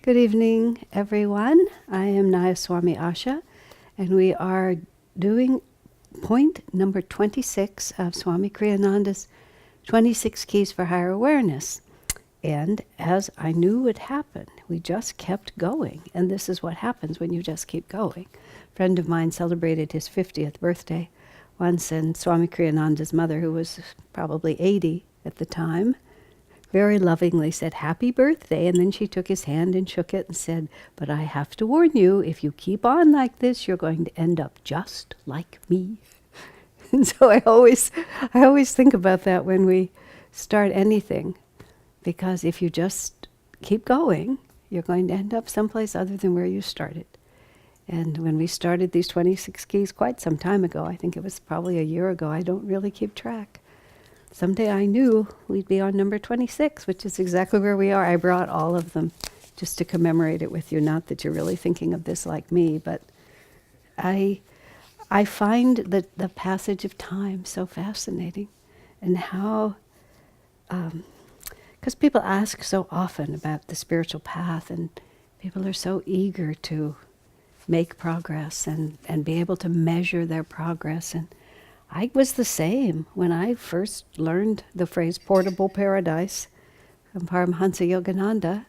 Good evening, everyone. I am Nayaswami Asha, and we are doing point number 26 of Swami Kriyananda's 26 Keys for Higher Awareness. And as I knew would happen, we just kept going. And this is what happens when you just keep going. A friend of mine celebrated his 50th birthday once, and Swami Kriyananda's mother, who was probably 80 at the time, very lovingly said, "Happy birthday." And then she took his hand and shook it and said, "But I have to warn you, if you keep on like this, you're going to end up just like me." And so I always think about that when we start anything, because if you just keep going, you're going to end up someplace other than where you started. And when we started these 26 keys quite some time ago, I think it was probably a year ago, I don't really keep track. Someday I knew we'd be on number 26, which is exactly where we are. I brought all of them just to commemorate it with you. Not that you're really thinking of this like me, but I find that the passage of time so fascinating, and how, because people ask so often about the spiritual path, and people are so eager to make progress and be able to measure their progress. And I was the same when I first learned the phrase portable paradise from Paramahansa Yogananda.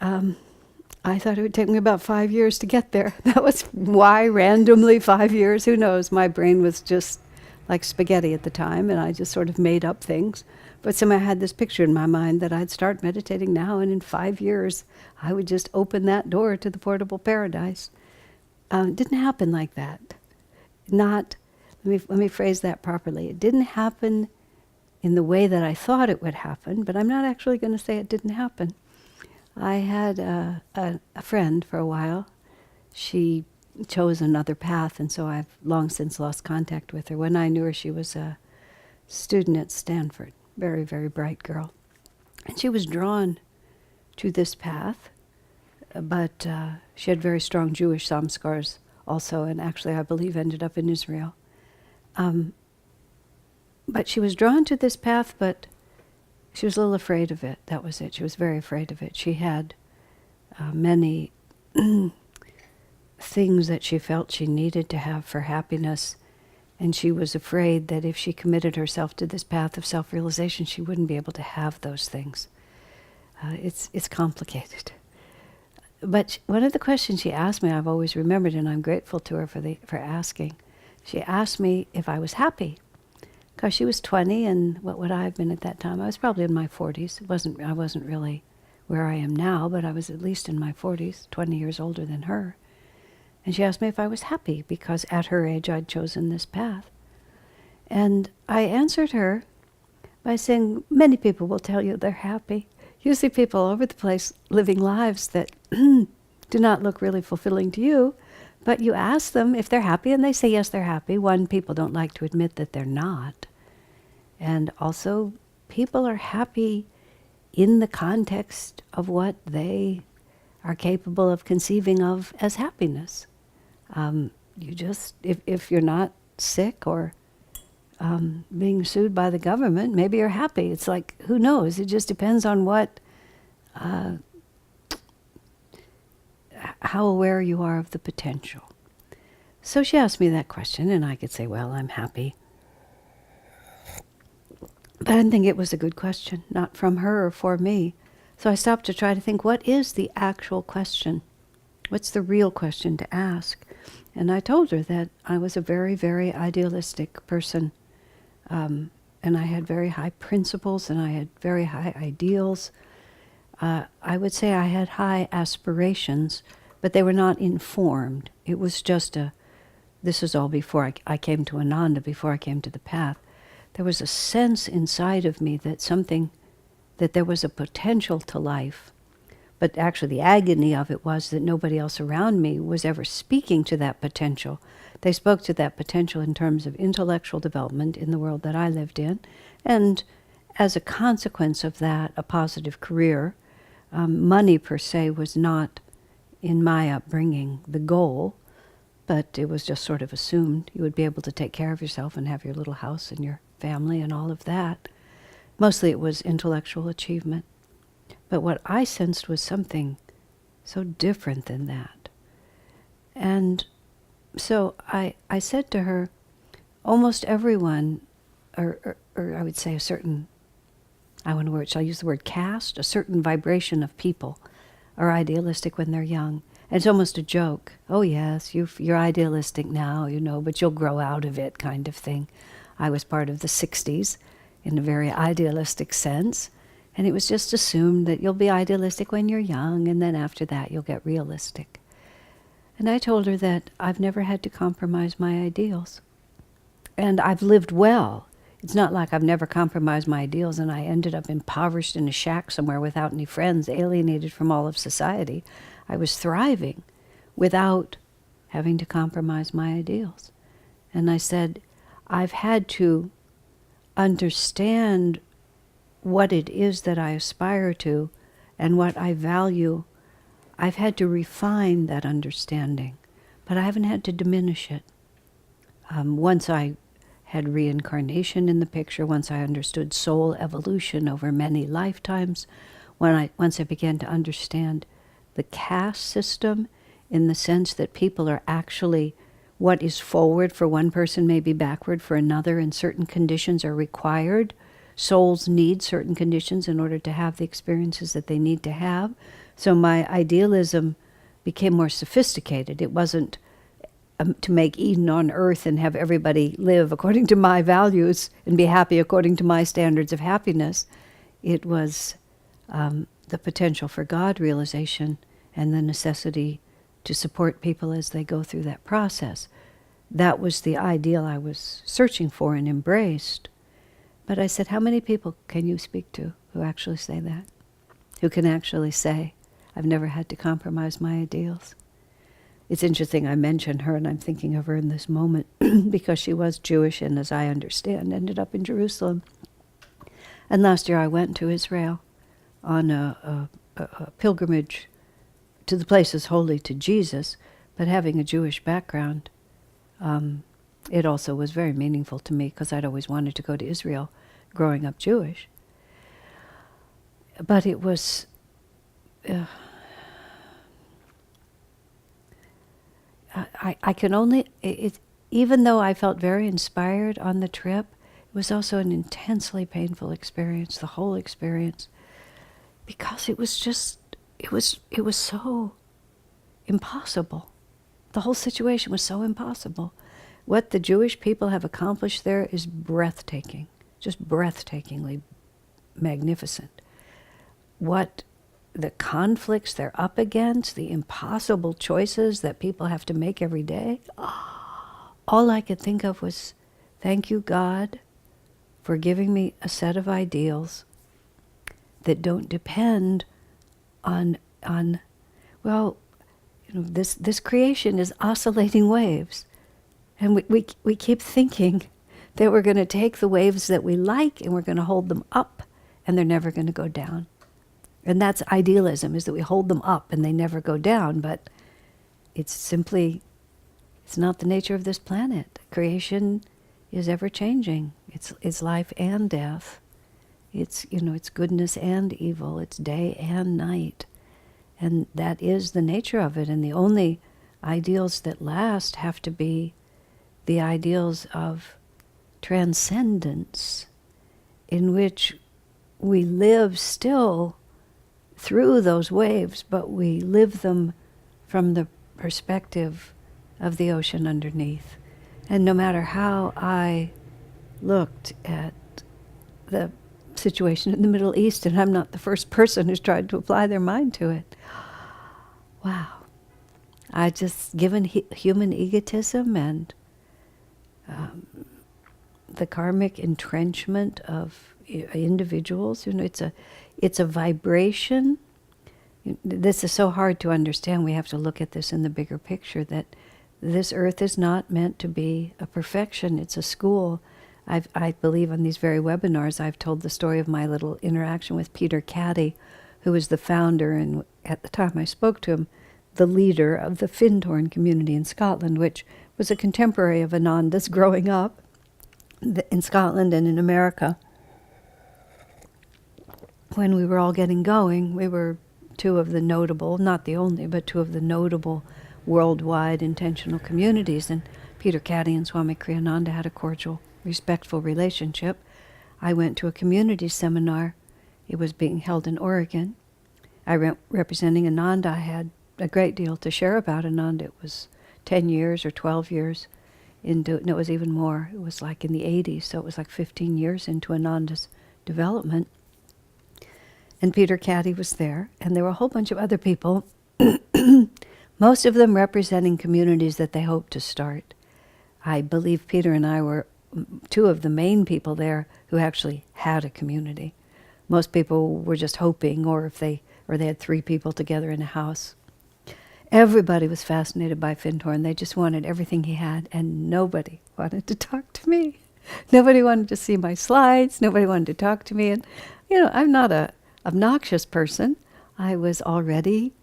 I thought it would take me about 5 years to get there. That was why randomly 5 years, who knows? My brain was just like spaghetti at the time, and I just sort of made up things. But somehow I had this picture in my mind that I'd start meditating now, and in 5 years I would just open that door to the portable paradise. It didn't happen like that. Let me phrase that properly. It didn't happen in the way that I thought it would happen, but I'm not actually going to say it didn't happen. I had a friend for a while. She chose another path, and so I've long since lost contact with her. When I knew her, she was a student at Stanford, very, very bright girl. And she was drawn to this path, but she had very strong Jewish samskars also, and actually I believe ended up in Israel. But she was drawn to this path, but she was a little afraid of it. That was it. She was very afraid of it. She had many things that she felt she needed to have for happiness, and she was afraid that if she committed herself to this path of self-realization, she wouldn't be able to have those things. It's complicated. But one of the questions she asked me, I've always remembered, and I'm grateful to her for asking. She asked me if I was happy, because she was 20, and what would I have been at that time? I was probably in my 40s. I wasn't really where I am now, but I was at least in my 40s, 20 years older than her. And she asked me if I was happy, because at her age I'd chosen this path. And I answered her by saying, many people will tell you they're happy. You see people all over the place living lives that do not look really fulfilling to you, but you ask them if they're happy, and they say yes, they're happy. One, people don't like to admit that they're not. And also, people are happy in the context of what they are capable of conceiving of as happiness. You just, if you're not sick or being sued by the government, maybe you're happy. It's like, who knows? It just depends on what, how aware you are of the potential. So she asked me that question, and I could say, well, I'm happy. But I didn't think it was a good question, not from her or for me. So I stopped to try to think, what is the actual question? What's the real question to ask? And I told her that I was a very, very idealistic person. And I had very high principles, and I had very high ideals. I would say I had high aspirations, but they were not informed. It was just this was all before I came to Ananda, before I came to the path. There was a sense inside of me that there was a potential to life. But actually the agony of it was that nobody else around me was ever speaking to that potential. They spoke to that potential in terms of intellectual development in the world that I lived in, and as a consequence of that, a positive career. Money per se was not, in my upbringing, the goal, but it was just sort of assumed you would be able to take care of yourself and have your little house and your family and all of that. Mostly it was intellectual achievement. But what I sensed was something so different than that. And so I said to her, almost everyone, or I would say a certain, shall I use the word caste? A certain vibration of people are idealistic when they're young. And it's almost a joke. Oh yes, you're idealistic now, but you'll grow out of it, kind of thing. I was part of the 60s in a very idealistic sense. And it was just assumed that you'll be idealistic when you're young, and then after that you'll get realistic. And I told her that I've never had to compromise my ideals. And I've lived well. It's not like I've never compromised my ideals and I ended up impoverished in a shack somewhere without any friends, alienated from all of society. I was thriving without having to compromise my ideals. And I said, I've had to understand what it is that I aspire to and what I value. I've had to refine that understanding, but I haven't had to diminish it. Once I had reincarnation in the picture, once I understood soul evolution over many lifetimes, once I began to understand the caste system in the sense that people are actually, what is forward for one person may be backward for another, and certain conditions are required. Souls need certain conditions in order to have the experiences that they need to have. So my idealism became more sophisticated. It wasn't to make Eden on earth and have everybody live according to my values and be happy according to my standards of happiness. It was the potential for God realization and the necessity to support people as they go through that process. That was the ideal I was searching for and embraced. But I said, how many people can you speak to who actually say that? Who can actually say, I've never had to compromise my ideals? It's interesting I mention her, and I'm thinking of her in this moment because she was Jewish and, as I understand, ended up in Jerusalem. And last year I went to Israel on a pilgrimage to the places holy to Jesus, but having a Jewish background, it also was very meaningful to me because I'd always wanted to go to Israel growing up Jewish. But it was... I can only, even though I felt very inspired on the trip, it was also an intensely painful experience, the whole experience, because it was just, it was so impossible. The whole situation was so impossible. What the Jewish people have accomplished there is breathtaking, just breathtakingly magnificent. What the conflicts they're up against, the impossible choices that people have to make every day, all I could think of was, thank you, God, for giving me a set of ideals that don't depend on this creation is oscillating waves. And we keep thinking that we're going to take the waves that we like and we're going to hold them up and they're never going to go down. And that's idealism, is that we hold them up and they never go down, but it's not the nature of this planet. Creation is ever changing. It's life and death. It's goodness and evil. It's day and night. And that is the nature of it. And the only ideals that last have to be the ideals of transcendence, in which we live still through those waves, but we live them from the perspective of the ocean underneath. And no matter how I looked at the situation in the Middle East, and I'm not the first person who's tried to apply their mind to it, wow. I just, given human egotism and the karmic entrenchment of individuals, it's a vibration. This is so hard to understand. We have to look at this in the bigger picture, that this earth is not meant to be a perfection. It's a school. I believe on these very webinars, I've told the story of my little interaction with Peter Caddy, who was the founder, and at the time I spoke to him, the leader of the Findhorn community in Scotland, which was a contemporary of Ananda's growing up in Scotland and in America. when we were all getting going, we were two of the notable, not the only, but two of the notable worldwide intentional communities. And Peter Caddy and Swami Kriyananda had a cordial, respectful relationship. I went to a community seminar. It was being held in Oregon. Representing Ananda, I had a great deal to share about Ananda. It was 10 years or 12 years into, no, it was even more. It was like in the 80s, so it was like 15 years into Ananda's development. And Peter Caddy was there, and there were a whole bunch of other people, most of them representing communities that they hoped to start. I believe Peter and I were two of the main people there who actually had a community. Most people were just hoping, or they had 3 people together in a house. Everybody was fascinated by Fintorn. They just wanted everything he had, and nobody wanted to talk to me. Nobody wanted to see my slides. Nobody wanted to talk to me. And, I'm not a obnoxious person. I was already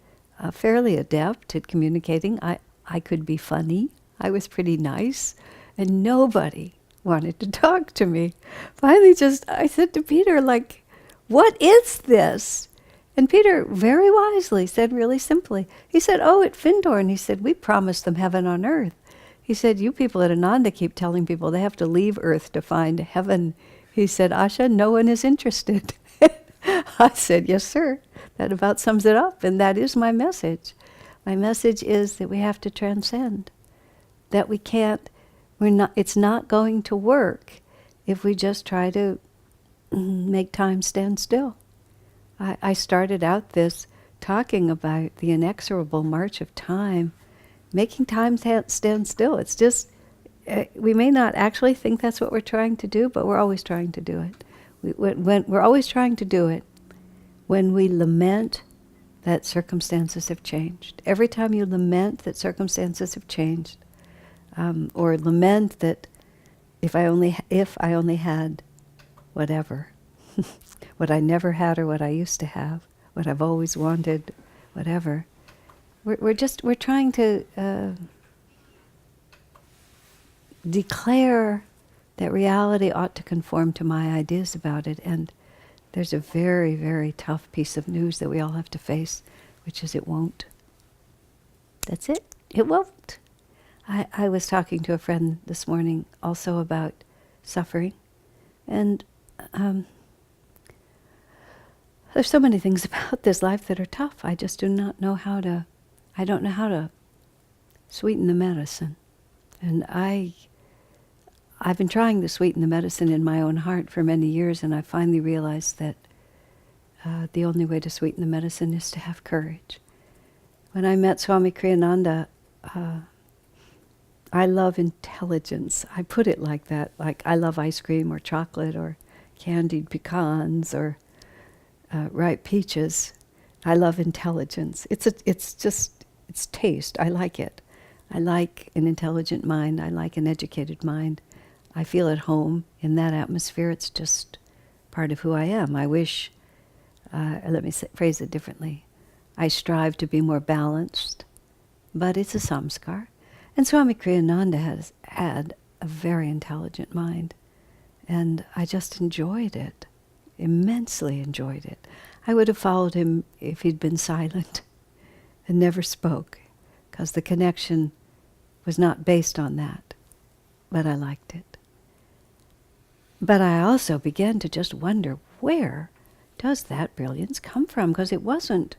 fairly adept at communicating. I could be funny. I was pretty nice. And nobody wanted to talk to me. Finally, I said to Peter, what is this? And Peter very wisely said really simply, he said, at Fintorn, he said, we promised them heaven on earth. He said, you people at Ananda keep telling people they have to leave earth to find heaven. He said, Asha, no one is interested. I said, yes, sir. That about sums it up, and that is my message. My message is that we have to transcend, that it's not going to work if we just try to make time stand still. I started out this talking about the inexorable march of time, making time stand still. It's just, we may not actually think that's what we're trying to do, but we're always trying to do it. We're always trying to do it when we lament that circumstances have changed. Every time you lament that circumstances have changed, or lament that if I only had whatever, what I never had or what I used to have, what I've always wanted, whatever. We're trying to declare that reality ought to conform to my ideas about it, and there's a very, very tough piece of news that we all have to face, which is it won't. That's it. It won't. I was talking to a friend this morning also about suffering, and there's so many things about this life that are tough. I just do not know how to, I don't know how to sweeten the medicine. And I've been trying to sweeten the medicine in my own heart for many years, and I finally realized that the only way to sweeten the medicine is to have courage. When I met Swami Kriyananda, I love intelligence. I put it like that, like I love ice cream or chocolate or candied pecans or ripe peaches. I love intelligence. It's taste. I like it. I like an intelligent mind. I like an educated mind. I feel at home in that atmosphere. It's just part of who I am. I wish, phrase it differently. I strive to be more balanced, but it's a samskar. And Swami Kriyananda has had a very intelligent mind, and I just enjoyed it, immensely enjoyed it. I would have followed him if he'd been silent and never spoke, because the connection was not based on that, but I liked it. But I also began to just wonder, where does that brilliance come from? Because it wasn't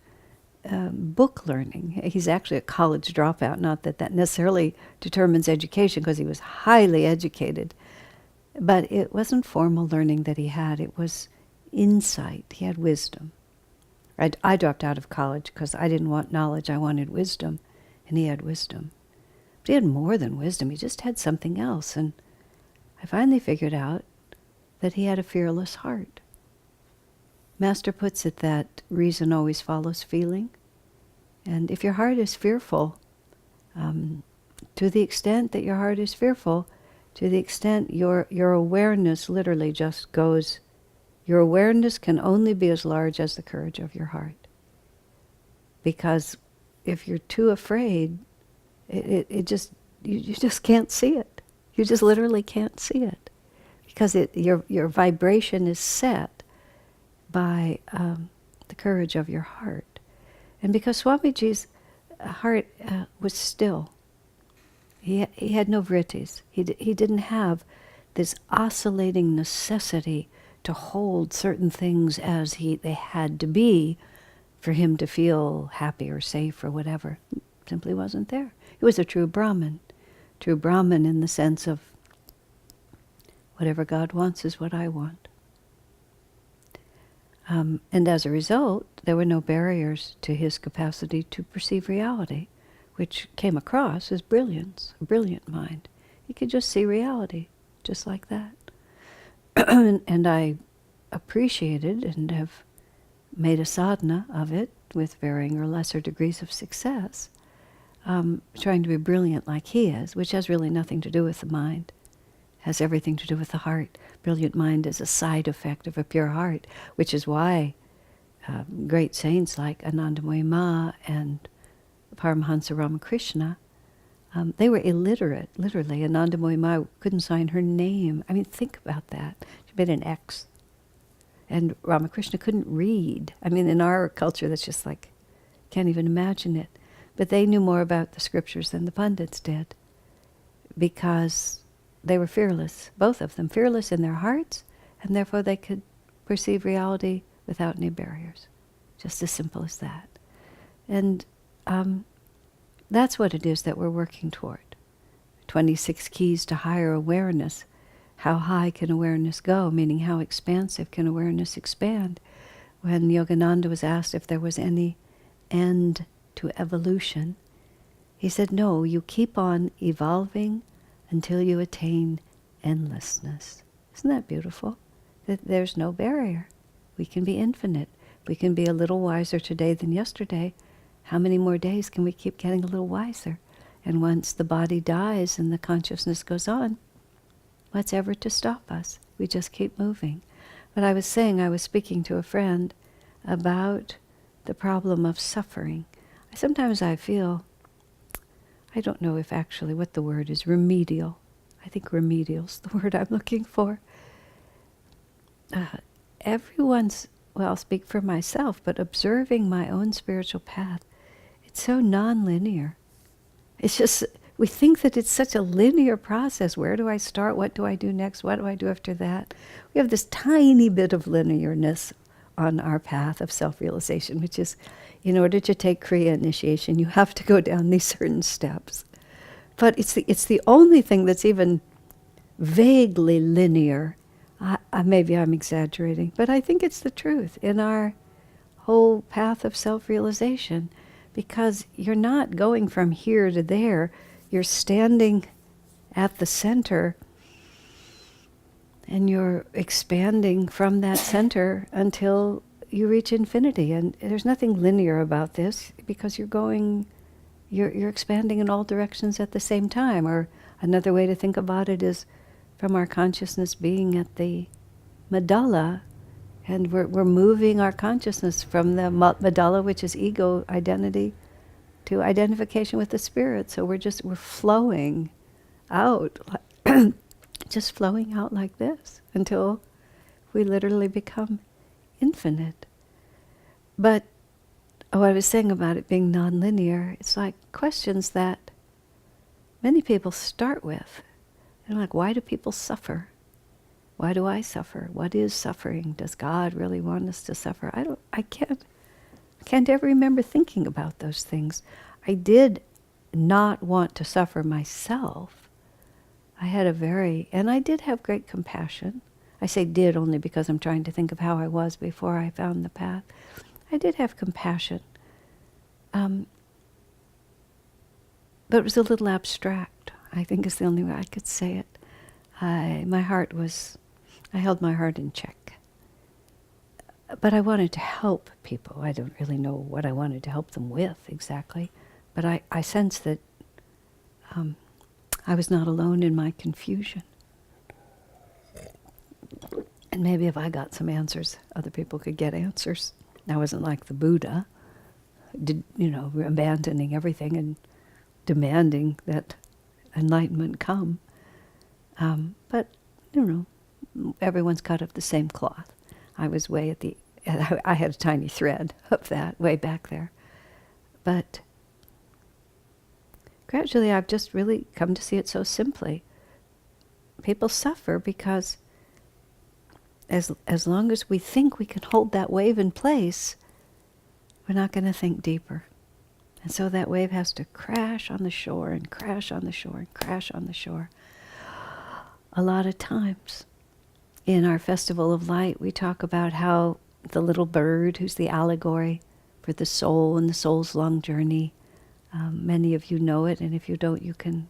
book learning. He's actually a college dropout, not that that necessarily determines education, because he was highly educated. But it wasn't formal learning that he had. It was insight. He had wisdom. I dropped out of college because I didn't want knowledge. I wanted wisdom. And he had wisdom. But he had more than wisdom. He just had something else. And I finally figured out that he had a fearless heart. Master puts it that reason always follows feeling. And if your heart is fearful, to the extent that your heart is fearful, to the extent your awareness literally just goes, your awareness can only be as large as the courage of your heart. Because if you're too afraid, you just can't see it. You just literally can't see it. Because your vibration is set by the courage of your heart. And because Swamiji's heart was still, he had no vrittis. He didn't have this oscillating necessity to hold certain things as they had to be for him to feel happy or safe or whatever. It simply wasn't there. He was a true Brahmin. True Brahmin in the sense of whatever God wants is what I want. And as a result, there were no barriers to his capacity to perceive reality, which came across as brilliance, a brilliant mind. He could just see reality, just like that. And I appreciated and have made a sadhana of it with varying or lesser degrees of success, trying to be brilliant like he is, which has really nothing to do with the mind. Has everything to do with the heart. Brilliant mind is a side effect of a pure heart, which is why great saints like Ananda Ma and Paramahansa Ramakrishna, they were illiterate, literally. Ananda Ma couldn't sign her name. I mean, think about that. She made an X. And Ramakrishna couldn't read. I mean, in our culture, that's just like, can't even imagine it. But they knew more about the scriptures than the pundits did, because they were fearless, both of them, fearless in their hearts, and therefore they could perceive reality without any barriers. Just as simple as that. And that's what it is that we're working toward. 26 keys to higher awareness. How high can awareness go? Meaning how expansive can awareness expand? When Yogananda was asked if there was any end to evolution, he said, no, you keep on evolving until you attain endlessness. Isn't that beautiful? That there's no barrier. We can be infinite. We can be a little wiser today than yesterday. How many more days can we keep getting a little wiser? And once the body dies and the consciousness goes on, what's ever to stop us? We just keep moving. But I was saying, I was speaking to a friend about the problem of suffering. Sometimes I feel, I don't know if actually what the word is, remedial. I think remedial's the word I'm looking for. Everyone's, well, I'll speak for myself, but observing my own spiritual path, it's so non-linear. It's just, we think that it's such a linear process. Where do I start? What do I do next? What do I do after that? We have this tiny bit of linearness on our path of self-realization, which is, in order to take Kriya initiation, you have to go down these certain steps. But it's the only thing that's even vaguely linear. Maybe I'm exaggerating, but I think it's the truth in our whole path of self-realization, because you're not going from here to there. You're standing at the center and you're expanding from that center until you reach infinity. And there's nothing linear about this, because you're expanding in all directions at the same time. Or another way to think about it is from our consciousness being at the medulla, and we're moving our consciousness from the medulla, which is ego identity, to identification with the spirit. So we're flowing out, just flowing out like this until we literally become infinite. But what I was saying about it being non-linear, it's like questions that many people start with. They're like, why do people suffer? Why do I suffer? What is suffering? Does God really want us to suffer? I can't ever remember thinking about those things. I did not want to suffer myself. And I did have great compassion. I say did only because I'm trying to think of how I was before I found the path. I did have compassion. But it was a little abstract, I think is the only way I could say it. I held my heart in check. But I wanted to help people. I don't really know what I wanted to help them with exactly. But I sensed that I was not alone in my confusion. And maybe if I got some answers, other people could get answers. I wasn't like the Buddha, abandoning everything and demanding that enlightenment come. But, everyone's cut of the same cloth. I was way at the And I had a tiny thread of that way back there. But gradually I've just really come to see it so simply. People suffer because as long as we think we can hold that wave in place, we're not going to think deeper. And so that wave has to crash on the shore and crash on the shore and crash on the shore. A lot of times in our Festival of Light, we talk about how the little bird, who's the allegory for the soul and the soul's long journey, many of you know it, and if you don't, you can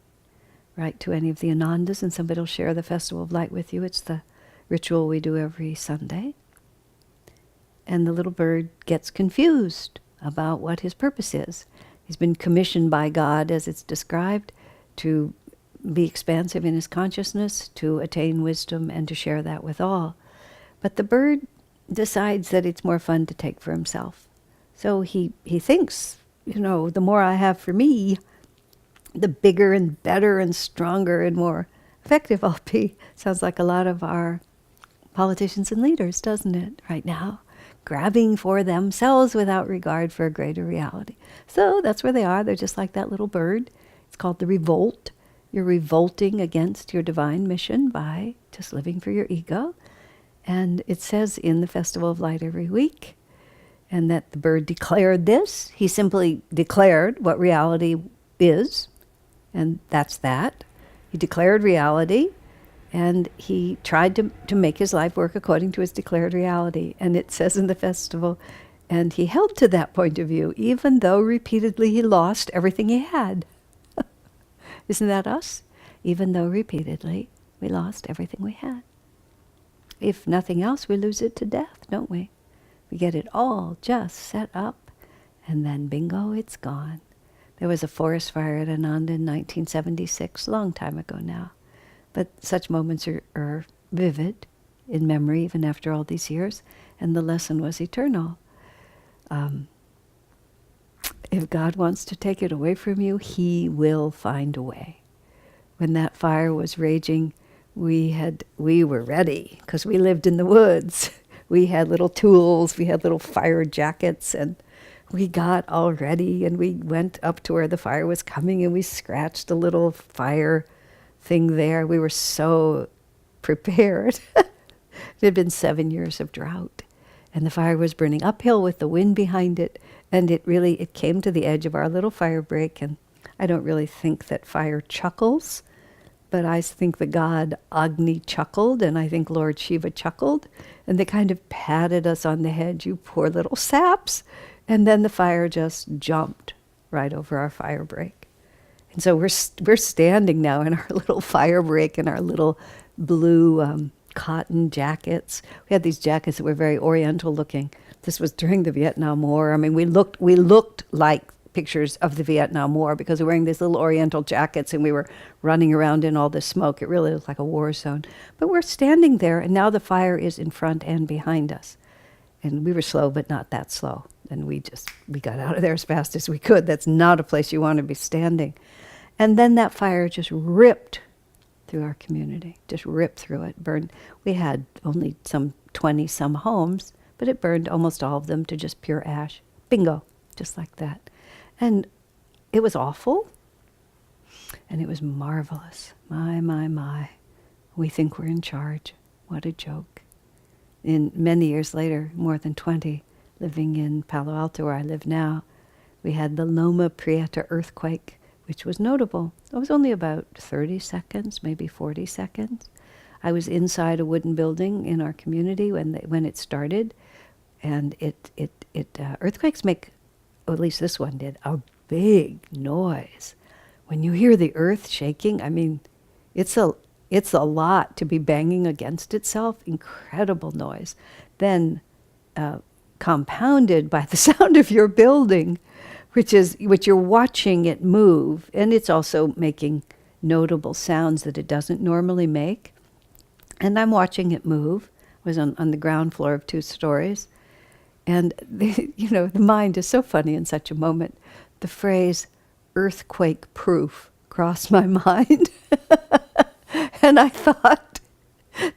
write to any of the Anandas and somebody will share the Festival of Light with you. It's the ritual we do every Sunday. And the little bird gets confused about what his purpose is. He's been commissioned by God, as it's described, to be expansive in his consciousness, to attain wisdom, and to share that with all. But the bird decides that it's more fun to take for himself. So he thinks, the more I have for me, the bigger and better and stronger and more effective I'll be. Sounds like a lot of our politicians and leaders, doesn't it, right now? Grabbing for themselves without regard for a greater reality. So that's where they are. They're just like that little bird. It's called the revolt. You're revolting against your divine mission by just living for your ego. And it says in the Festival of Light every week, and that the bird declared this. He simply declared what reality is, and that's that. He declared reality, and he tried to make his life work according to his declared reality. And it says in the festival, and he held to that point of view, even though repeatedly he lost everything he had. Isn't that us? Even though repeatedly we lost everything we had. If nothing else, we lose it to death, don't we? We get it all just set up, and then bingo, it's gone. There was a forest fire at Ananda in 1976, a long time ago now. But such moments are vivid in memory, even after all these years, and the lesson was eternal. If God wants to take it away from you, he will find a way. When that fire was raging, we were ready, because we lived in the woods. We had little tools, we had little fire jackets, and we got all ready, and we went up to where the fire was coming, and we scratched a little fire thing there. We were so prepared. It had been 7 years of drought, and the fire was burning uphill with the wind behind it, and it came to the edge of our little fire break. And I don't really think that fire chuckles, but I think the god Agni chuckled, and I think Lord Shiva chuckled, and they kind of patted us on the head, you poor little saps, and then the fire just jumped right over our fire break. And so we're standing now in our little fire break in our little blue cotton jackets. We had these jackets that were very oriental looking. This was during the Vietnam War. I mean, we looked like pictures of the Vietnam War because we were wearing these little oriental jackets and we were running around in all this smoke. It really looked like a war zone. But we're standing there, and now the fire is in front and behind us. And we were slow, but not that slow. And we got out of there as fast as we could. That's not a place you want to be standing. And then that fire just ripped through our community, just ripped through it, burned. We had only some 20-some homes, but it burned almost all of them to just pure ash. Bingo, just like that. And it was awful, and it was marvelous. My. We think we're in charge. What a joke. In many years later, more than 20, living in Palo Alto, where I live now, we had the Loma Prieta earthquake, which was notable. It was only about 30 seconds, maybe 40 seconds. I was inside a wooden building in our community when it started, and earthquakes make, or at least this one did, a big noise. When you hear the earth shaking, I mean, it's a lot to be banging against itself. Incredible noise. Then compounded by the sound of your building, which you're watching it move, and it's also making notable sounds that it doesn't normally make. And I'm watching it move. I was on the ground floor of 2 stories. And the mind is so funny in such a moment. The phrase earthquake proof crossed my mind. And I thought,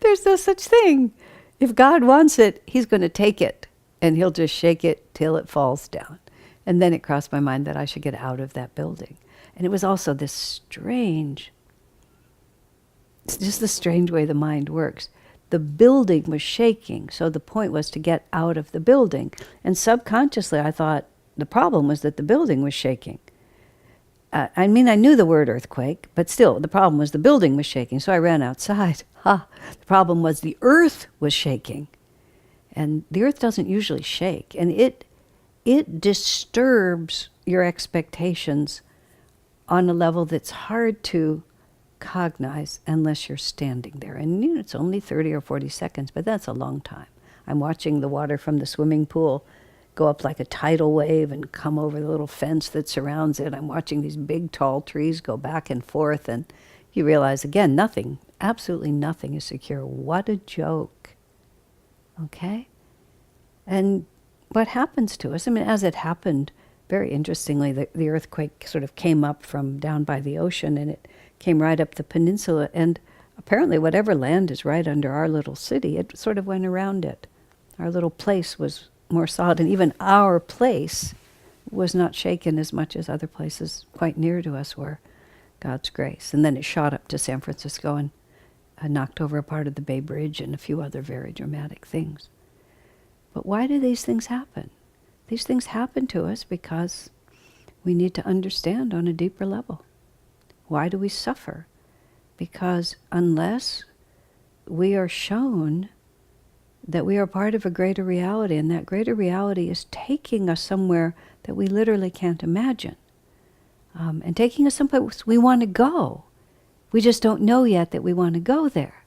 there's no such thing. If God wants it, he's going to take it. and he'll just shake it till it falls down. And then it crossed my mind that I should get out of that building. And it was also this strange, it's just the strange way the mind works. The building was shaking, so the point was to get out of the building. And subconsciously I thought the problem was that the building was shaking. I mean, I knew the word earthquake, but still, the problem was the building was shaking, so I ran outside. The problem was the earth was shaking. And the earth doesn't usually shake, and it disturbs your expectations on a level that's hard to cognize unless you're standing there. And it's only 30 or 40 seconds, but that's a long time. I'm watching the water from the swimming pool go up like a tidal wave and come over the little fence that surrounds it. I'm watching these big tall trees go back and forth, and you realize again, nothing, absolutely nothing is secure. What a joke. Okay? And what happens to us, I mean, as it happened, very interestingly, the earthquake sort of came up from down by the ocean, and it came right up the peninsula, and apparently whatever land is right under our little city, it sort of went around it. Our little place was more solid, and even our place was not shaken as much as other places quite near to us were, God's grace. And then it shot up to San Francisco and knocked over a part of the Bay Bridge and a few other very dramatic things. But why do these things happen? These things happen to us because we need to understand on a deeper level. Why do we suffer? Because unless we are shown that we are part of a greater reality, and that greater reality is taking us somewhere that we literally can't imagine, and taking us someplace we want to go. We just don't know yet that we want to go there.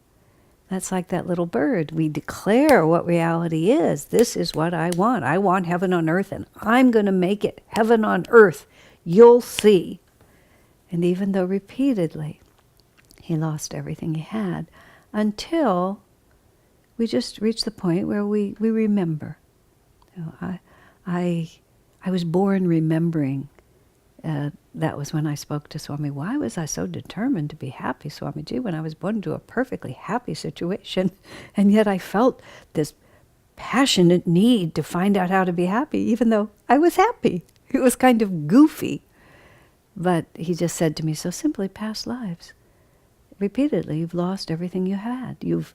That's like that little bird. We declare what reality is. This is what I want. I want heaven on earth, and I'm going to make it heaven on earth. You'll see. And even though repeatedly he lost everything he had, until we just reach the point where we remember. You know, I was born remembering. That was when I spoke to Swami. Why was I so determined to be happy, Swamiji, when I was born into a perfectly happy situation, and yet I felt this passionate need to find out how to be happy, even though I was happy. It was kind of goofy. But he just said to me so simply, past lives. Repeatedly, you've lost everything you had. You've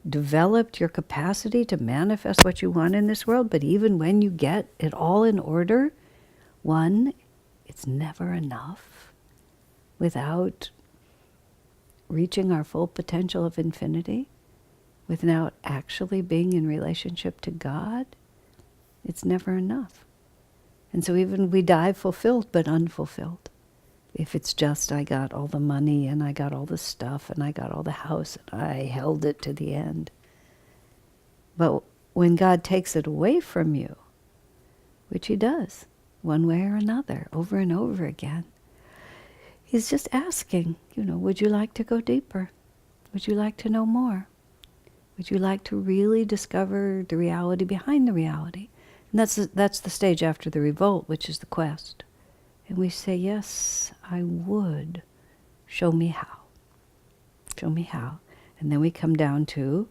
developed your capacity to manifest what you want in this world, but even when you get it all in order, one, it's never enough without reaching our full potential of infinity, without actually being in relationship to God. It's never enough. And so even we die fulfilled but unfulfilled. If it's just I got all the money and I got all the stuff and I got all the house and I held it to the end. But when God takes it away from you, which he does, one way or another, over and over again, he's just asking, would you like to go deeper? Would you like to know more? Would you like to really discover the reality behind the reality? And that's the stage after the revolt, which is the quest. And we say, yes, I would. Show me how. Show me how. And then we come down to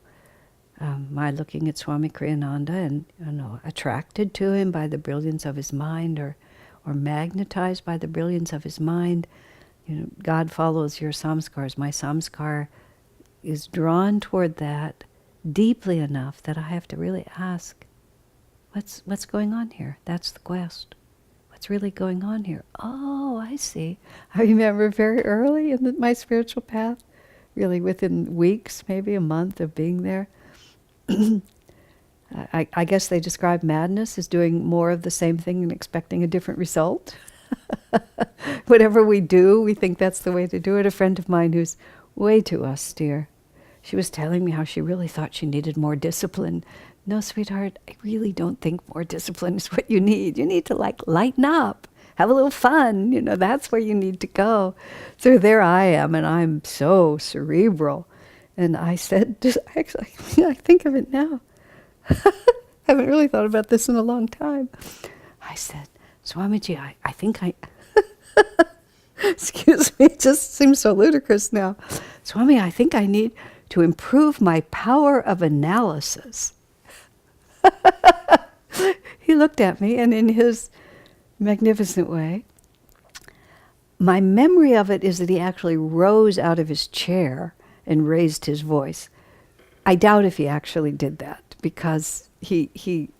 my looking at Swami Kriyananda and attracted to him by the brilliance of his mind, or magnetized by the brilliance of his mind. God follows your samskars. My samskar is drawn toward that deeply enough that I have to really ask, what's going on here? That's the quest. What's really going on here? Oh, I see. I remember very early in my spiritual path, really within weeks, maybe a month of being there, I guess they describe madness as doing more of the same thing and expecting a different result. Whatever we do, we think that's the way to do it. A friend of mine who's way too austere, she was telling me how she really thought she needed more discipline. No, sweetheart, I really don't think more discipline is what you need. You need to lighten up, have a little fun. That's where you need to go. So there I am, and I'm so cerebral. And I said, actually, I think of it now. I haven't really thought about this in a long time. I said, Swamiji, I think I... Excuse me, it just seems so ludicrous now. Swami, I think I need to improve my power of analysis. he looked at me, and in his magnificent way, my memory of it is that he actually rose out of his chair and raised his voice. I doubt if he actually did that, because he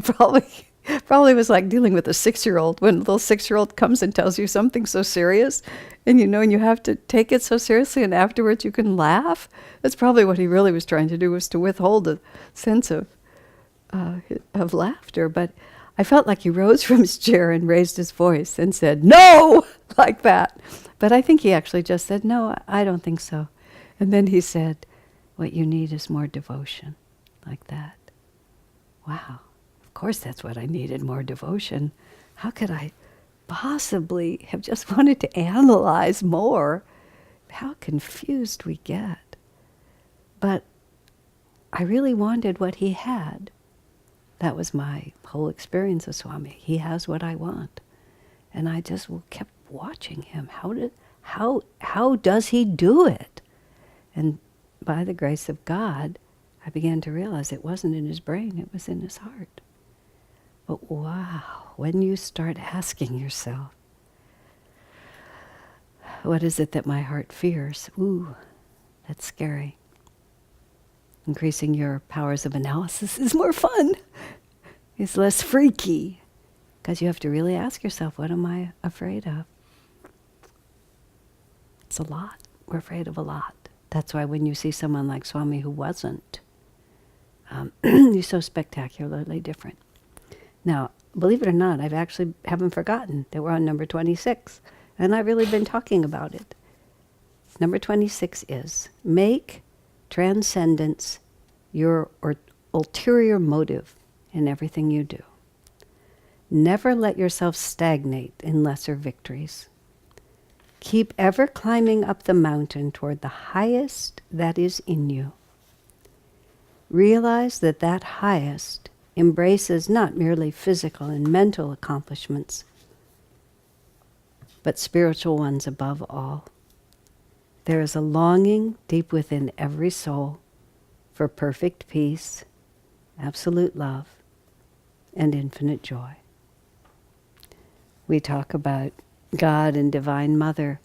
probably was like dealing with a 6-year-old, when a little 6-year-old comes and tells you something so serious, and you have to take it so seriously, and afterwards you can laugh. That's probably what he really was trying to do, was to withhold a sense of laughter. But I felt like he rose from his chair and raised his voice and said, "No!" like that. But I think he actually just said, "No, I don't think so." And then he said, "What you need is more devotion," like that. Wow. Of course that's what I needed, more devotion. How could I possibly have just wanted to analyze more? How confused we get. But I really wanted what he had. That was my whole experience of Swami. He has what I want. And I just kept watching him. How does he do it? And by the grace of God, I began to realize it wasn't in his brain, it was in his heart. But wow, when you start asking yourself, what is it that my heart fears? Ooh, that's scary. Increasing your powers of analysis is more fun. It's less freaky, because you have to really ask yourself, what am I afraid of? It's a lot. We're afraid of a lot. That's why when you see someone like Swami who wasn't, he's so spectacularly different. Now, believe it or not, I've actually haven't forgotten that we're on number 26, and I've really been talking about it. Number 26 is, make transcendence your ulterior motive in everything you do. Never let yourself stagnate in lesser victories. Keep ever climbing up the mountain toward the highest that is in you. Realize that that highest embraces not merely physical and mental accomplishments, but spiritual ones above all. There is a longing deep within every soul for perfect peace, absolute love, and infinite joy. We talk about God and Divine Mother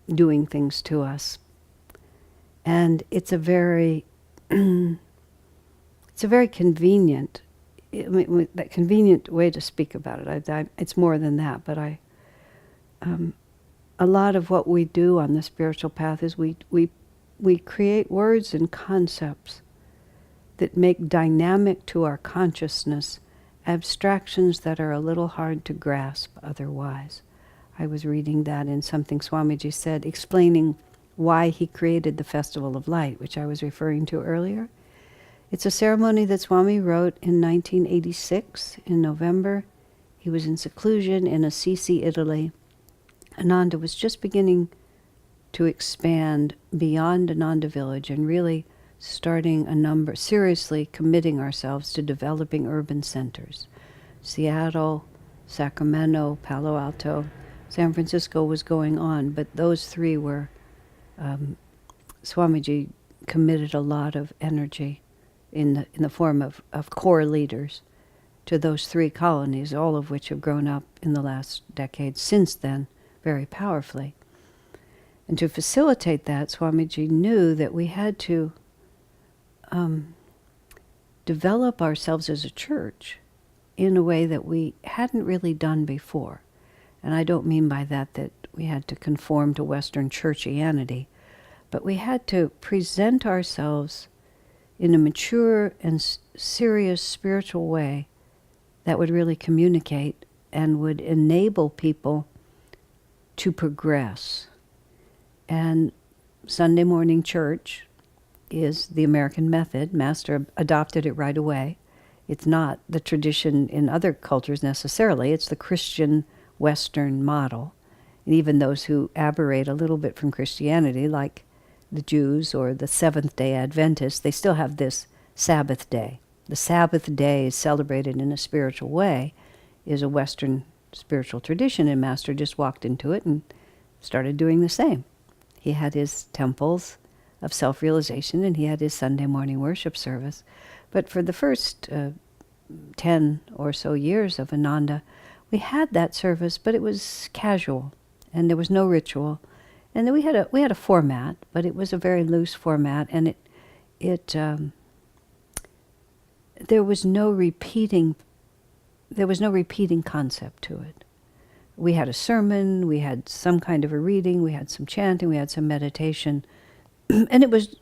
doing things to us. And it's a very convenient, that convenient way to speak about it. It's more than that, but a lot of what we do on the spiritual path is we create words and concepts that make dynamic to our consciousness abstractions that are a little hard to grasp otherwise. I was reading that in something Swamiji said, explaining why he created the Festival of Light, which I was referring to earlier. It's a ceremony that Swami wrote in 1986, in November. He was in seclusion in Assisi, Italy. Ananda was just beginning to expand beyond Ananda village and really starting seriously committing ourselves to developing urban centers. Seattle, Sacramento, Palo Alto, San Francisco was going on, but those three were, Swamiji committed a lot of energy in the form of core leaders to those three colonies, all of which have grown up in the last decade since then very powerfully. And to facilitate that, Swamiji knew that we had to develop ourselves as a church in a way that we hadn't really done before. And I don't mean by that we had to conform to Western churchianity, but we had to present ourselves in a mature and serious spiritual way that would really communicate and would enable people to progress. And Sunday morning church is the American method. Master adopted it right away. It's not the tradition in other cultures necessarily. It's the Christian Western model. And even those who aberrate a little bit from Christianity, like the Jews or the Seventh-day Adventists, they still have this Sabbath day. The Sabbath day is celebrated in a spiritual way, is a Western spiritual tradition, and Master just walked into it and started doing the same. He had his temples of self-realization, and he had his Sunday morning worship service. But for the first 10 or so years of Ananda, we had that service, but it was casual, and there was no ritual. And then we had a format, but it was a very loose format, and there was no repeating concept to it. We had a sermon, we had some kind of a reading, we had some chanting, we had some meditation, and it was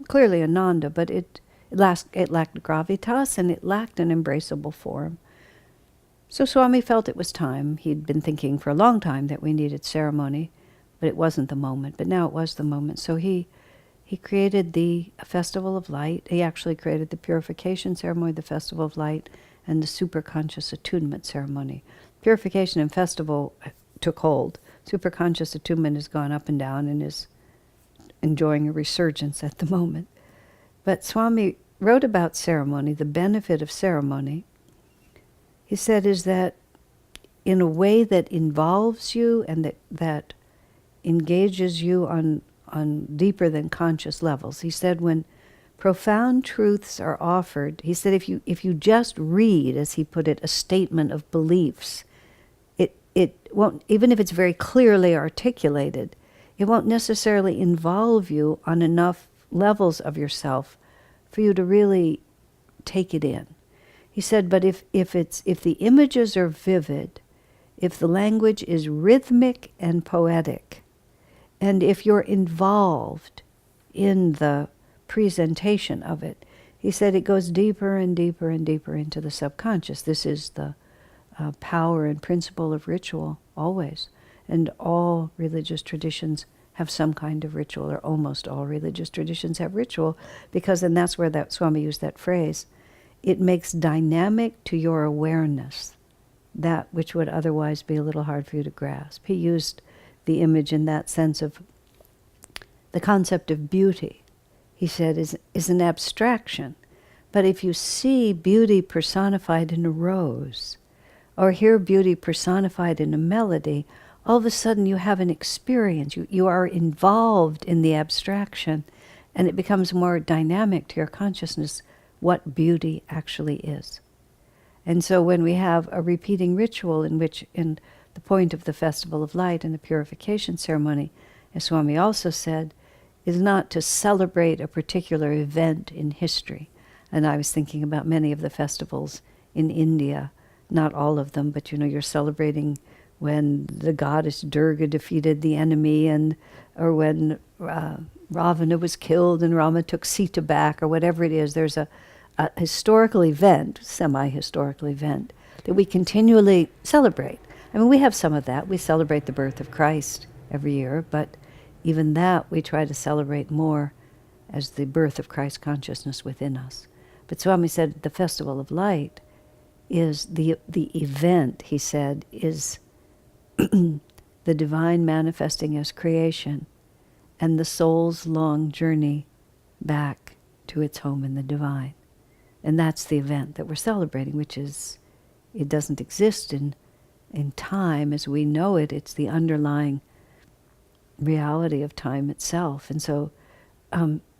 clearly Ananda, but it lacked gravitas, and it lacked an embraceable form. So Swami felt it was time. He'd been thinking for a long time that we needed ceremony, but it wasn't the moment. But now it was the moment. So he created the Festival of Light. He actually created the purification ceremony, the Festival of Light, and the superconscious attunement ceremony. Purification and festival took hold. Superconscious attunement has gone up and down and is enjoying a resurgence at the moment. But Swami wrote about ceremony, the benefit of ceremony. He said is that in a way that involves you and that engages you on deeper than conscious levels. He said when profound truths are offered, he said if you just read, as he put it, a statement of beliefs, it won't, even if it's very clearly articulated, it won't necessarily involve you on enough levels of yourself for you to really take it in. He said, but if the images are vivid, if the language is rhythmic and poetic, and if you're involved in the presentation of it, he said it goes deeper and deeper and deeper into the subconscious. This is the power and principle of ritual, always. And all religious traditions have some kind of ritual, or almost all religious traditions have ritual, because, and that's where that Swami used that phrase, it makes dynamic to your awareness that which would otherwise be a little hard for you to grasp. He used the image in that sense of the concept of beauty. He said is an abstraction. But if you see beauty personified in a rose, or hear beauty personified in a melody, all of a sudden you have an experience. You are involved in the abstraction, and it becomes more dynamic to your consciousness what beauty actually is. And so when we have a repeating ritual in the point of the Festival of Light and the purification ceremony, as Swami also said, is not to celebrate a particular event in history. And I was thinking about many of the festivals in India, not all of them, but you're celebrating when the goddess Durga defeated the enemy, or when Ravana was killed and Rama took Sita back, or whatever it is. There's a historical event, semi-historical event, that we continually celebrate. I mean, we have some of that. We celebrate the birth of Christ every year, but even that we try to celebrate more as the birth of Christ consciousness within us. But Swami said the Festival of Light is the event, he said, is the divine manifesting as creation and the soul's long journey back to its home in the divine. And that's the event that we're celebrating, which is, it doesn't exist in time as we know it. It's the underlying reality of time itself. And so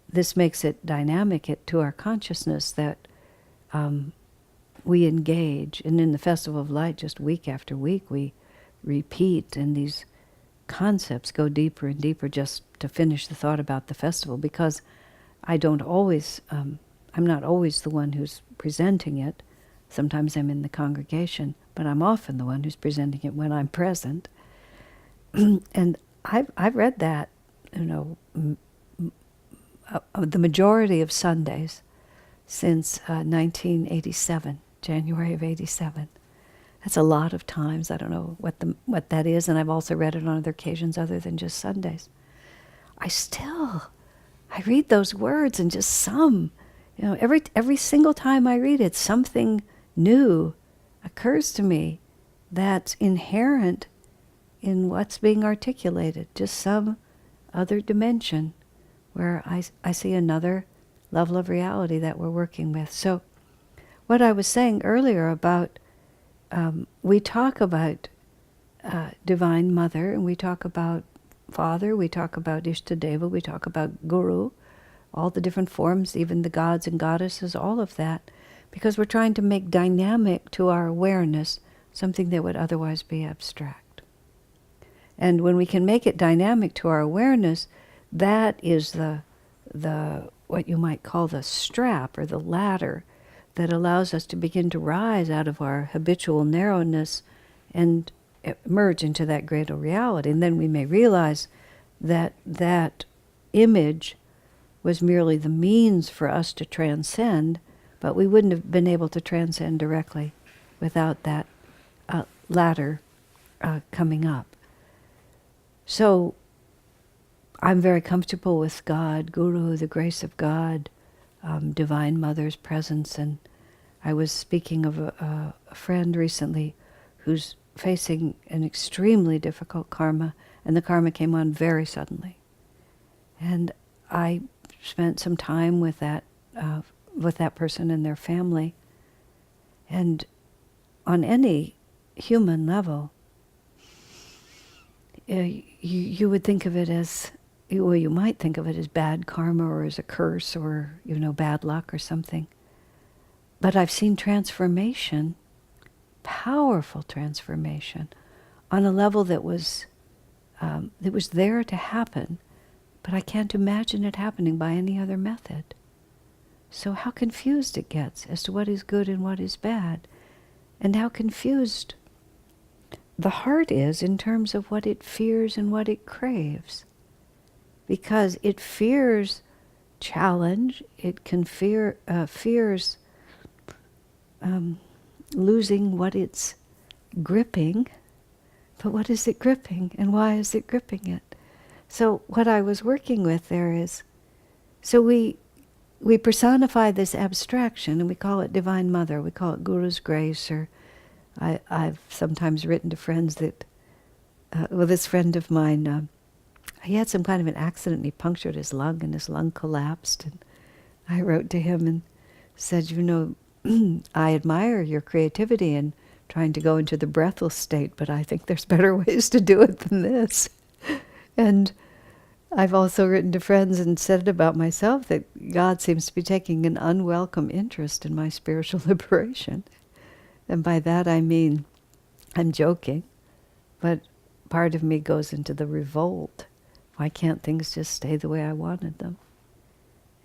this makes it dynamic to our consciousness that we engage. And in the Festival of Light, just week after week, we repeat, and these concepts go deeper and deeper, just to finish the thought about the festival, because I don't always, I'm not always the one who's presenting it. Sometimes I'm in the congregation, but I'm often the one who's presenting it when I'm present. And I've read that, the majority of Sundays since 1987, January of 87. That's a lot of times. I don't know what that is, and I've also read it on other occasions other than just Sundays. I read those words, and just every single time I read it, something new occurs to me that's inherent in what's being articulated, just some other dimension where I see another level of reality that we're working with. So what I was saying earlier about, we talk about Divine Mother, and we talk about Father, we talk about Ishtadeva, we talk about Guru, all the different forms, even the gods and goddesses, all of that, because we're trying to make dynamic to our awareness something that would otherwise be abstract. And when we can make it dynamic to our awareness, that is the what you might call the strap or the ladder that allows us to begin to rise out of our habitual narrowness and emerge into that greater reality. And then we may realize that that image was merely the means for us to transcend, but we wouldn't have been able to transcend directly without that ladder coming up. So I'm very comfortable with God, Guru, the grace of God, Divine Mother's presence. And I was speaking of a friend recently who's facing an extremely difficult karma, and the karma came on very suddenly. And I spent some time with that person and their family. And on any human level, you would think of it as, well, you might think of it as bad karma or as a curse or, bad luck or something. But I've seen transformation, powerful transformation, on a level that was there to happen, but I can't imagine it happening by any other method. So how confused it gets as to what is good and what is bad, and how confused the heart is in terms of what it fears and what it craves. Because it fears challenge, it fears losing what it's gripping. But what is it gripping, and why is it gripping it? So what I was working with there is, so we personify this abstraction, and we call it Divine Mother, we call it Guru's grace, or I've sometimes written to friends that, this friend of mine, he had some kind of an accident and he punctured his lung and his lung collapsed. And I wrote to him and said, I admire your creativity in trying to go into the breathless state, but I think there's better ways to do it than this. And I've also written to friends and said it about myself that God seems to be taking an unwelcome interest in my spiritual liberation. And by that I mean, I'm joking, but part of me goes into the revolt. Why can't things just stay the way I wanted them?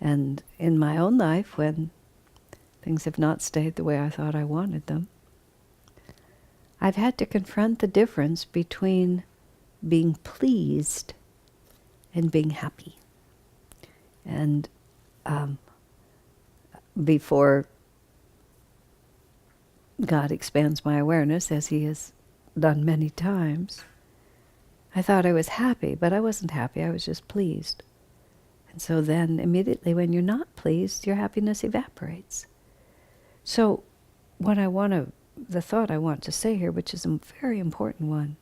And in my own life, when things have not stayed the way I thought I wanted them, I've had to confront the difference between being pleased and being happy. And before God expands my awareness, as He has done many times, I thought I was happy, but I wasn't happy, I was just pleased. And so then immediately when you're not pleased, your happiness evaporates. So the thought I want to say here, which is a very important one,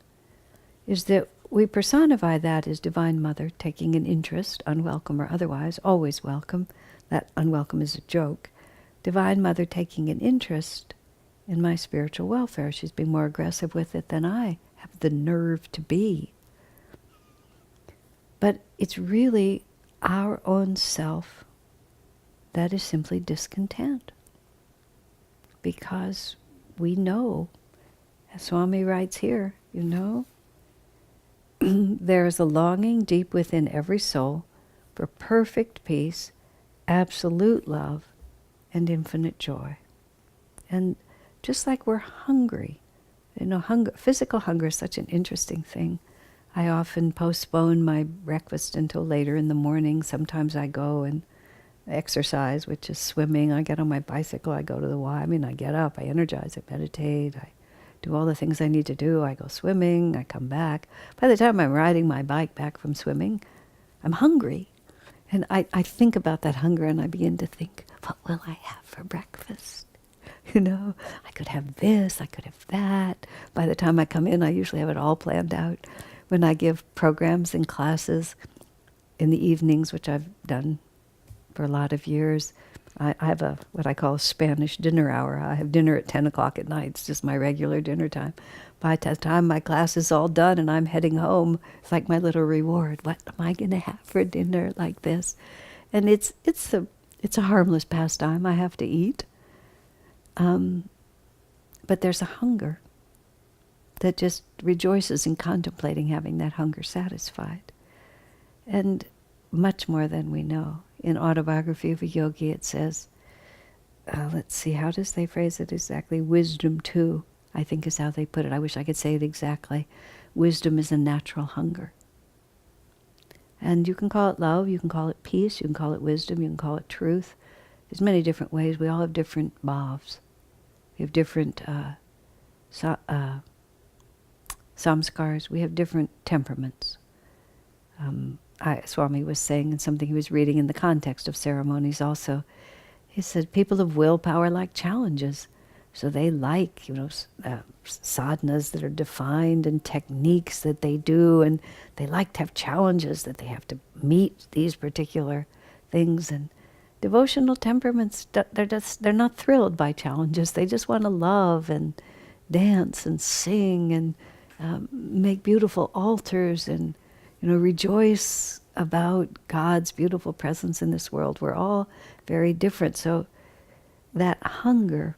is that we personify that as Divine Mother taking an interest, unwelcome or otherwise, always welcome. That unwelcome is a joke. Divine Mother taking an interest in my spiritual welfare. She's been more aggressive with it than I have the nerve to be. But it's really our own self that is simply discontent. Because we know, as Swami writes here, there is a longing deep within every soul for perfect peace, absolute love, and infinite joy. And just like we're hungry, physical hunger is such an interesting thing. I often postpone my breakfast until later in the morning. Sometimes I go and exercise, which is swimming. I get on my bicycle, I go to the Y. I get up, I energize, I meditate, I do all the things I need to do. I go swimming, I come back. By the time I'm riding my bike back from swimming, I'm hungry. And I think about that hunger and I begin to think, what will I have for breakfast? I could have this, I could have that. By the time I come in, I usually have it all planned out. When I give programs and classes in the evenings, which I've done for a lot of years, I have what I call a Spanish dinner hour. I have dinner at 10 o'clock at night. It's just my regular dinner time. By the time my class is all done and I'm heading home, it's like my little reward. What am I going to have for dinner like this? And it's a harmless pastime. I have to eat. But there's a hunger that just rejoices in contemplating having that hunger satisfied. And much more than we know. In Autobiography of a Yogi it says, let's see, how does they phrase it exactly? Wisdom too, I think is how they put it. I wish I could say it exactly. Wisdom is a natural hunger. And you can call it love, you can call it peace, you can call it wisdom, you can call it truth. There's many different ways. We all have different bhavs. We have different samskars. We have different temperaments. Swami was saying in something he was reading in the context of ceremonies also, he said people of willpower like challenges. So they like, sadhanas that are defined and techniques that they do, and they like to have challenges that they have to meet these particular things. And devotional temperaments, they're not thrilled by challenges. They just want to love and dance and sing and make beautiful altars and rejoice about God's beautiful presence in this world. We're all very different. So that hunger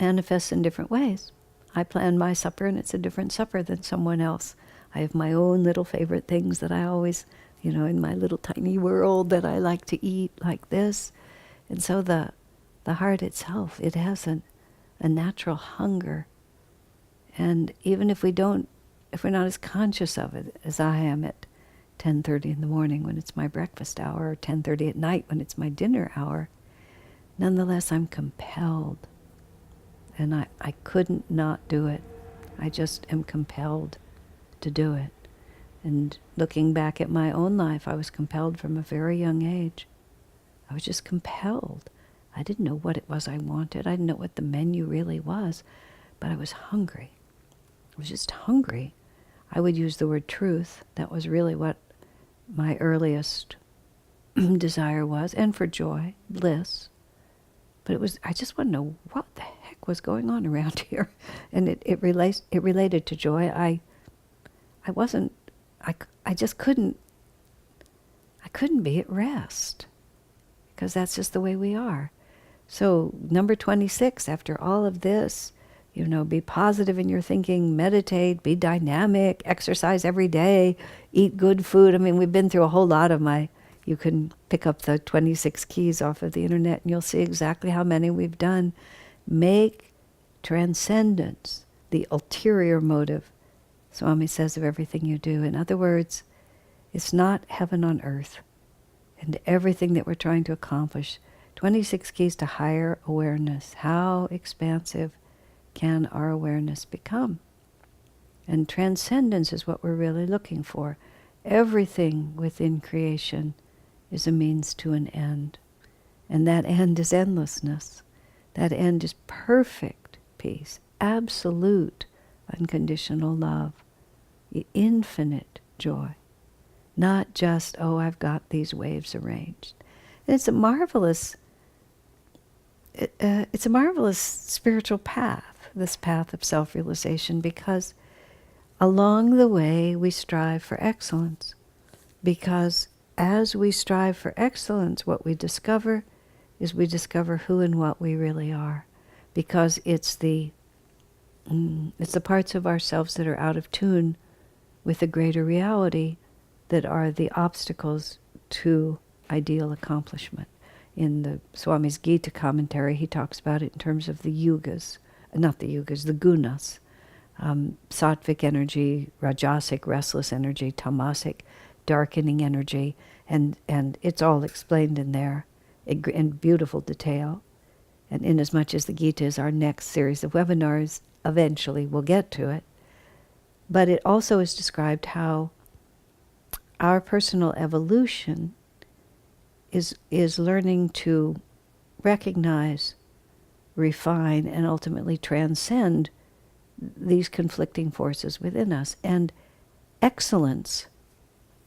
manifests in different ways. I plan my supper and it's a different supper than someone else. I have my own little favorite things that I always, in my little tiny world that I like to eat like this. And so the heart itself, it has a natural hunger. And even if we're not as conscious of it as I am at 10:30 in the morning when it's my breakfast hour, or 10:30 at night when it's my dinner hour, nonetheless I'm compelled. And I couldn't not do it. I just am compelled to do it. And looking back at my own life, I was compelled from a very young age. I was just compelled. I didn't know what it was I wanted. I didn't know what the menu really was, but I was hungry. I was just hungry. I would use the word truth. That was really what my earliest desire was, and for joy, bliss. But I just want to know what the heck was going on around here. And it related to joy. I just couldn't be at rest, because that's just the way we are. So number 26, after all of this, be positive in your thinking, meditate, be dynamic, exercise every day, eat good food. I mean, we've been through a whole lot of you can pick up the 26 keys off of the internet and you'll see exactly how many we've done. Make transcendence the ulterior motive, Swami says, of everything you do. In other words, it's not heaven on earth. And everything that we're trying to accomplish, 26 keys to higher awareness. How expansive can our awareness become? And transcendence is what we're really looking for. Everything within creation is a means to an end. And that end is endlessness. That end is perfect peace, absolute unconditional love, infinite joy. Not just, I've got these waves arranged. And it's a marvelous spiritual path, this path of self-realization, because along the way we strive for excellence. Because as we strive for excellence, what we discover is we discover who and what we really are. Because it's the parts of ourselves that are out of tune with the greater reality that are the obstacles to ideal accomplishment. In the Swami's Gita commentary, he talks about it in terms of the yugas, the gunas. Sattvic energy, rajasic, restless energy, tamasic, darkening energy, and it's all explained in there in beautiful detail. And inasmuch as the Gita is our next series of webinars, eventually we'll get to it. But it also is described how our personal evolution is learning to recognize, refine, and ultimately transcend these conflicting forces within us. And excellence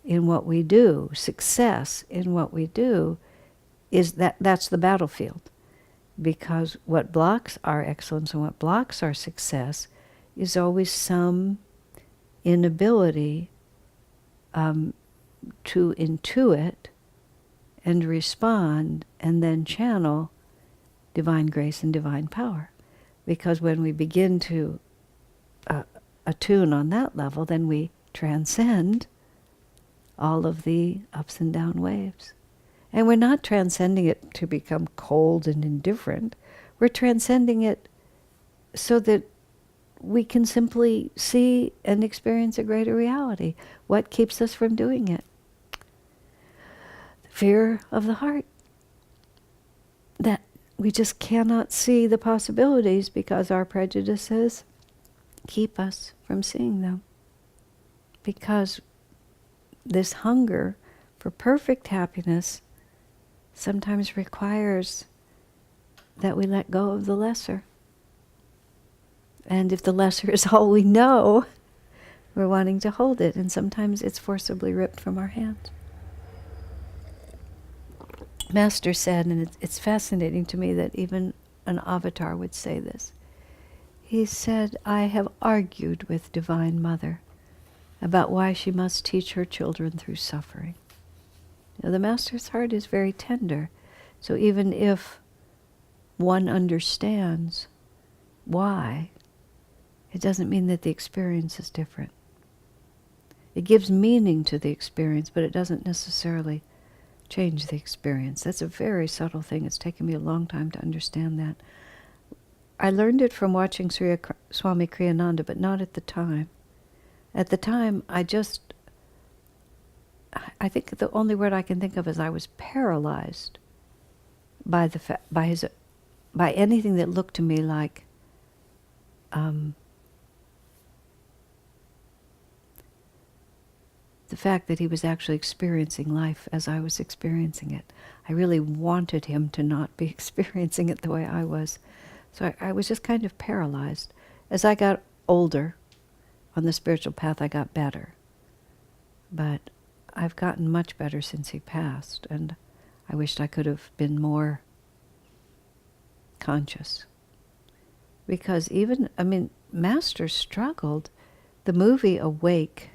in what we do, success in what we do, that's the battlefield. Because what blocks our excellence and what blocks our success is always some inability to intuit and respond and then channel divine grace and divine power. Because when we begin to attune on that level, then we transcend all of the ups and down waves. And we're not transcending it to become cold and indifferent. We're transcending it so that we can simply see and experience a greater reality. What keeps us from doing it? The fear of the heart. That we just cannot see the possibilities because our prejudices keep us from seeing them. Because this hunger for perfect happiness sometimes requires that we let go of the lesser. And if the lesser is all we know, we're wanting to hold it, and sometimes it's forcibly ripped from our hands. Master said, and it's fascinating to me that even an avatar would say this. He said, I have argued with Divine Mother about why she must teach her children through suffering. You know, the Master's heart is very tender. So even if one understands why, it doesn't mean that the experience is different. It gives meaning to the experience, but it doesn't necessarily change the experience. That's a very subtle thing. It's taken me a long time to understand that. I learned it from watching Swami Kriyananda, but not at the time. At the time, I think the only word I can think of is I was paralyzed by by anything that looked to me like the fact that he was actually experiencing life as I was experiencing it. I really wanted him to not be experiencing it the way I was. So I was just kind of paralyzed. As I got older, on the spiritual path, I got better. But I've gotten much better since he passed, and I wished I could have been more conscious. Because Master struggled. The movie Awake,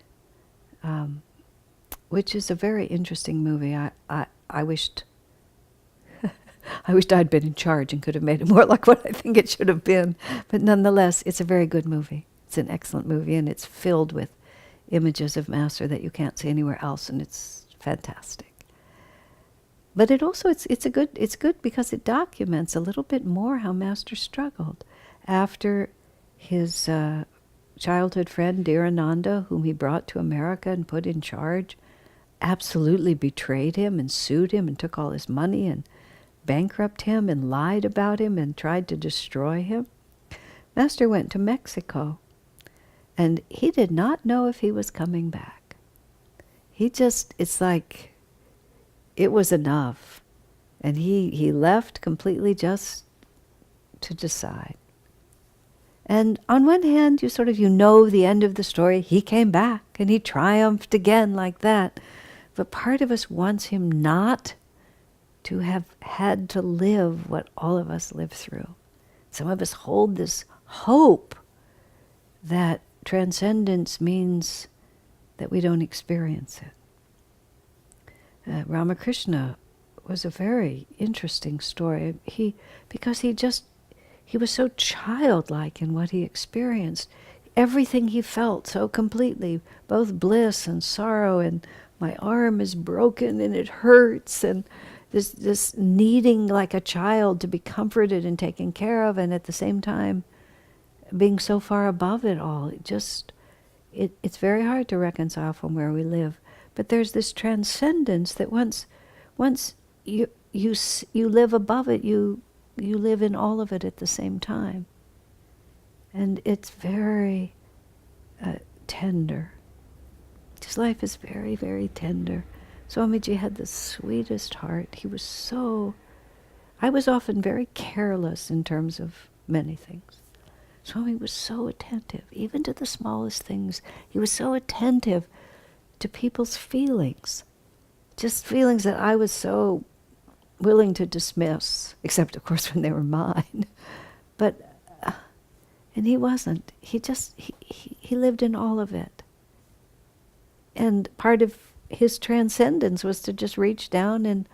which is a very interesting movie. I wished I'd been in charge and could have made it more like what I think it should have been. But nonetheless, it's a very good movie. It's an excellent movie, and it's filled with images of Master that you can't see anywhere else, and it's fantastic. But it also it's good because it documents a little bit more how Master struggled after his childhood friend, dear Ananda, whom he brought to America and put in charge, absolutely betrayed him and sued him and took all his money and bankrupted him and lied about him and tried to destroy him. Master went to Mexico, and he did not know if he was coming back. It's like it was enough. And he left completely just to decide. And on one hand, you know the end of the story. He came back and he triumphed again like that. But part of us wants him not to have had to live what all of us live through. Some of us hold this hope that transcendence means that we don't experience it. Ramakrishna was a very interesting story. Because he was so childlike in what he experienced. Everything he felt so completely, both bliss and sorrow, and my arm is broken and it hurts, and this needing like a child to be comforted and taken care of, and at the same time being so far above it all. It's very hard to reconcile from where we live. But there's this transcendence that once you live above it, you live in all of it at the same time. And it's very tender. His life is very, very tender. Swamiji had the sweetest heart. I was often very careless in terms of many things. Swami was so attentive, even to the smallest things. He was so attentive to people's feelings. Just feelings that I was so willing to dismiss, except of course when they were mine. But, and he wasn't. He lived in all of it. And part of his transcendence was to just reach down and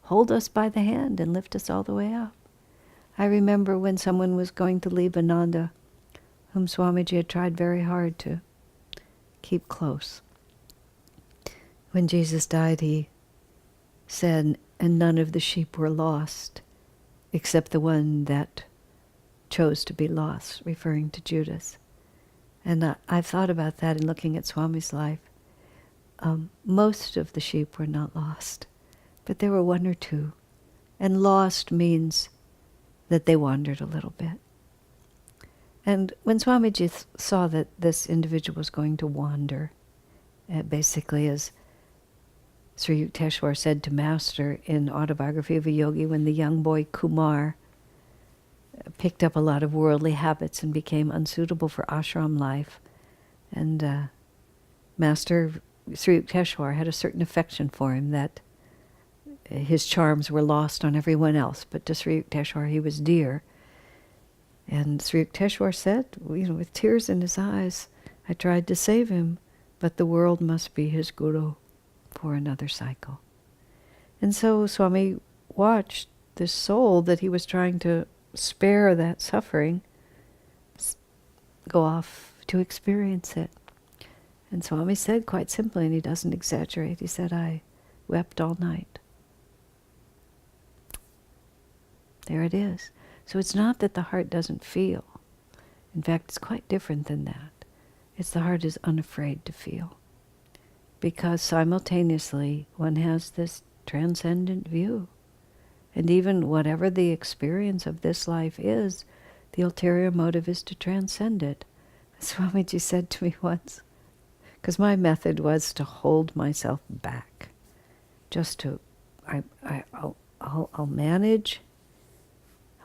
hold us by the hand and lift us all the way up. I remember when someone was going to leave Ananda, whom Swamiji had tried very hard to keep close. When Jesus died, he said, and none of the sheep were lost, except the one that chose to be lost, referring to Judas. And I've thought about that in looking at Swami's life. Most of the sheep were not lost, but there were one or two. And lost means that they wandered a little bit. And when Swamiji saw that this individual was going to wander, basically as Sri Yukteswar said to Master in Autobiography of a Yogi, when the young boy Kumar picked up a lot of worldly habits and became unsuitable for ashram life, and Master Sri Yukteswar had a certain affection for him, that his charms were lost on everyone else, but to Sri Yukteswar he was dear. And Sri Yukteswar said, with tears in his eyes, I tried to save him, but the world must be his guru for another cycle. And so Swami watched this soul that he was trying to spare that suffering go off to experience it. And Swami said quite simply, and he doesn't exaggerate, he said, I wept all night. There it is. So it's not that the heart doesn't feel. In fact, it's quite different than that. It's the heart is unafraid to feel. Because simultaneously one has this transcendent view. And even whatever the experience of this life is, the ulterior motive is to transcend it. Swamiji said to me once, because my method was to hold myself back, just to, I'll manage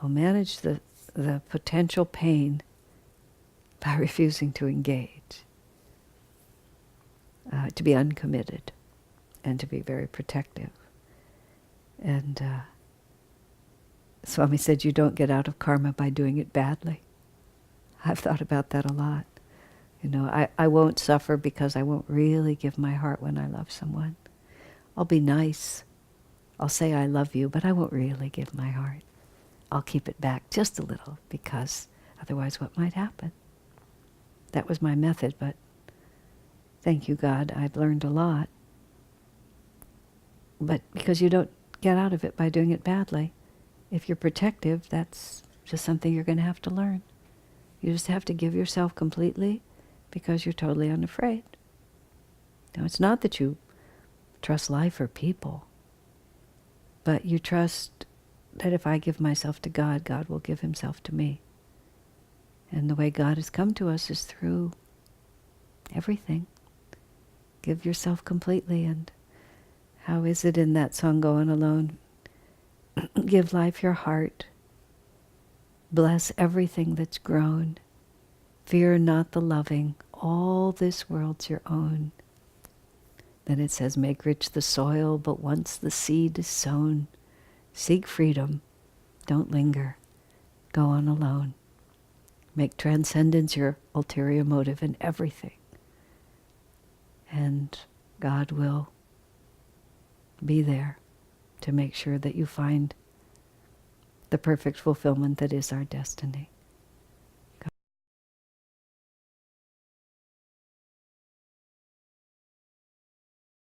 the potential pain by refusing to engage, to be uncommitted, and to be very protective. And Swami said, you don't get out of karma by doing it badly. I've thought about that a lot. I won't suffer because I won't really give my heart when I love someone. I'll be nice. I'll say I love you, but I won't really give my heart. I'll keep it back just a little, because otherwise what might happen? That was my method, but thank you, God, I've learned a lot. But because you don't get out of it by doing it badly. If you're protective, that's just something you're going to have to learn. You just have to give yourself completely, because you're totally unafraid. Now, it's not that you trust life or people, but you trust that if I give myself to God, God will give himself to me. And the way God has come to us is through everything. Give yourself completely. And how is it in that song, Go On Alone? Give life your heart. Bless everything that's grown. Fear not the loving. All this world's your own. Then it says, make rich the soil, but once the seed is sown, seek freedom. Don't linger. Go on alone. Make transcendence your ulterior motive in everything. And God will be there to make sure that you find the perfect fulfillment that is our destiny.